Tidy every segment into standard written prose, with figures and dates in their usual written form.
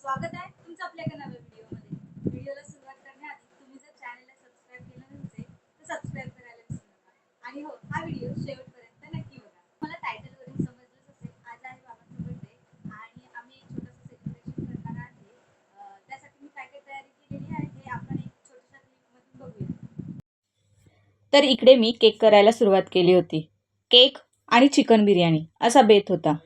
स्वागत आहे तुमचं आपल्या एका नव्या व्हिडिओमध्ये. व्हिडिओला सुरुवात करण्याआधी तुम्ही जर चॅनलला सबस्क्राईब केलं नसेल तर सबस्क्राईब करायला विसरू नका. आणि हो, हा व्हिडिओ शेवटपर्यंत नक्की बघा. मला टायटलवरून समजलंच असेल, आज आहे बाबांचा बर्थडे आणि आम्ही एक छोटंसं सेलिब्रेशन करणार आहे. त्यासाठी मी काय काय तयारी केलेली आहे हे आपण एक छोट्याशा क्लिपमधून बघूया. तर इकडे मी केक करायला सुरुवात केली होती. केक आणि चिकन बिर्याणी असा बेत होता.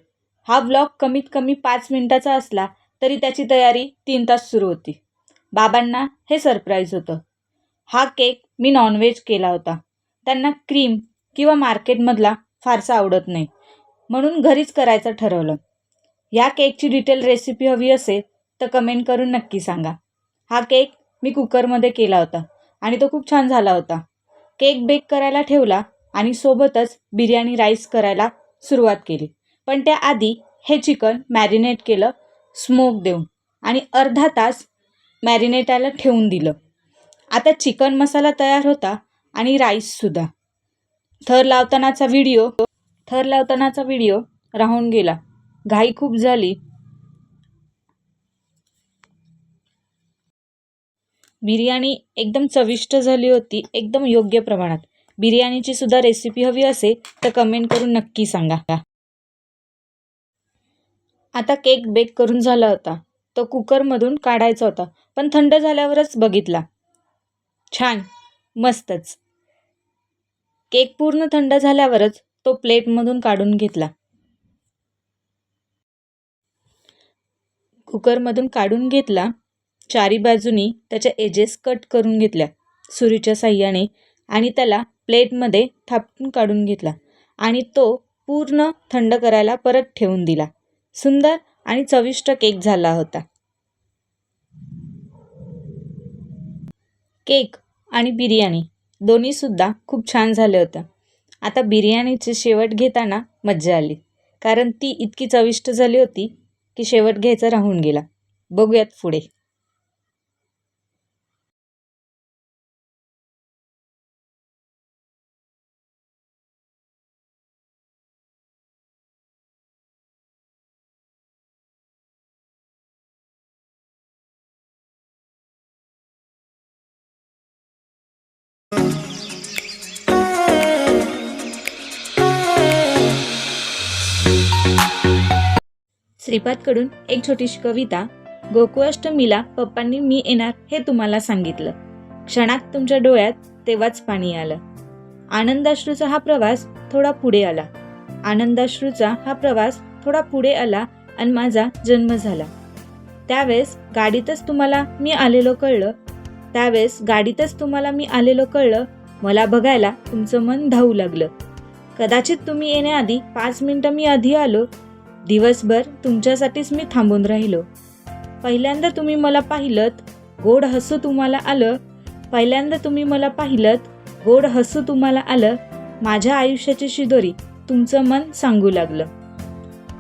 हा व्लॉग कमीत कमी 5 मिनिटाचा असला तरी त्याची तयारी 3 तास सुरू होती. बाबांना हे सरप्राईज होतं. हा केक मी नॉनव्हेज केला होता. त्यांना क्रीम किंवा मार्केटमधला फारसा आवडत नाही, म्हणून घरीच करायचं ठरवलं. या केकची डिटेल रेसिपी हवी असेल तर कमेंट करून नक्की सांगा. हा केक मी कुकरमध्ये केला होता आणि तो खूप छान झाला होता. केक बेक करायला ठेवला आणि सोबतच बिर्याणी राईस करायला सुरुवात केली. पण त्याआधी हे चिकन मॅरिनेट केलं स्मोक देऊन आणि अर्धा तास मॅरिनेटायला ठेवून दिलं. आता चिकन मसाला तयार होता आणि राईससुद्धा. थर लावतानाचा व्हिडिओ राहून गेला. घाई खूप झाली. बिर्याणी एकदम चविष्ट झाली होती, एकदम योग्य प्रमाणात. बिर्याणीची सुद्धा रेसिपी हवी असेल तर कमेंट करून नक्की सांगा. आता केक बेक करून झाला होता. तो कुकरमधून काढायचा होता, पण थंड झाल्यावरच बघितला. छान, मस्तच. केक पूर्ण थंड झाल्यावरच तो प्लेटमधून काढून घेतला. कुकरमधून काढून घेतला. चारी बाजूनी त्याच्या एजेस कट करून घेतल्या सुरीच्या साह्याने आणि त्याला प्लेटमध्ये थापटून काढून घेतला आणि तो पूर्ण थंड करायला परत ठेवून दिला. सुंदर आणि चविष्ट केक झाला होता. केक आणि बिर्याणी दोन्हीसुद्धा खूप छान झाले होतं. आता बिर्याणीचे शेवट घेताना मज्जा आली, कारण ती इतकी चविष्ट झाली होती की शेवट घ्यायचा राहून गेला. बघूयात पुढे. श्रीपादकडून एक छोटीशी कविता. गोकुळाष्टमीला पप्पांनी मी येणार हे तुम्हाला सांगितलं. क्षणात तुमच्या डोळ्यात तेव्हाच पाणी आलं. आनंदाश्रूचा हा प्रवास थोडा पुढे आला. आनंदाश्रूचा हा प्रवास थोडा पुढे आला आणि माझा जन्म झाला. त्यावेळेस गाडीतच तुम्हाला मी आलेलो कळलं. मला बघायला तुमचं मन धावू लागलं. कदाचित तुम्ही येण्याआधी 5 मिनिटं मी आधी आलो. दिवसभर तुमच्यासाठीच मी थांबून राहिलो. पहिल्यांदा तुम्ही मला पाहिलत, गोड हसू तुम्हाला आलं. माझ्या आयुष्याची शिदोरी तुमचं मन सांगू लागलं.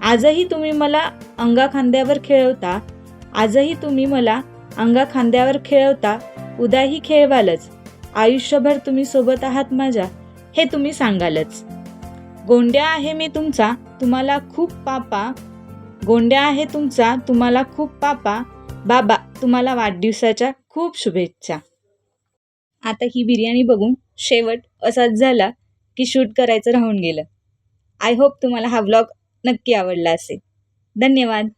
आजही तुम्ही मला अंगा खांद्यावर खेळवता. उद्याही खेळवालच. आयुष्यभर तुम्ही सोबत आहात माझ्या हे तुम्ही सांगालच. गोंड्या आहे मी तुमचा, तुम्हाला खूप पापा. बाबा तुम्हाला वाढदिवसाच्या खूप शुभेच्छा. आता ही बिर्याणी बघून शेवट असाच झाला की शूट करायचं राहून गेलं. आय होप तुम्हाला हा व्लॉग नक्की आवडला असेल. धन्यवाद.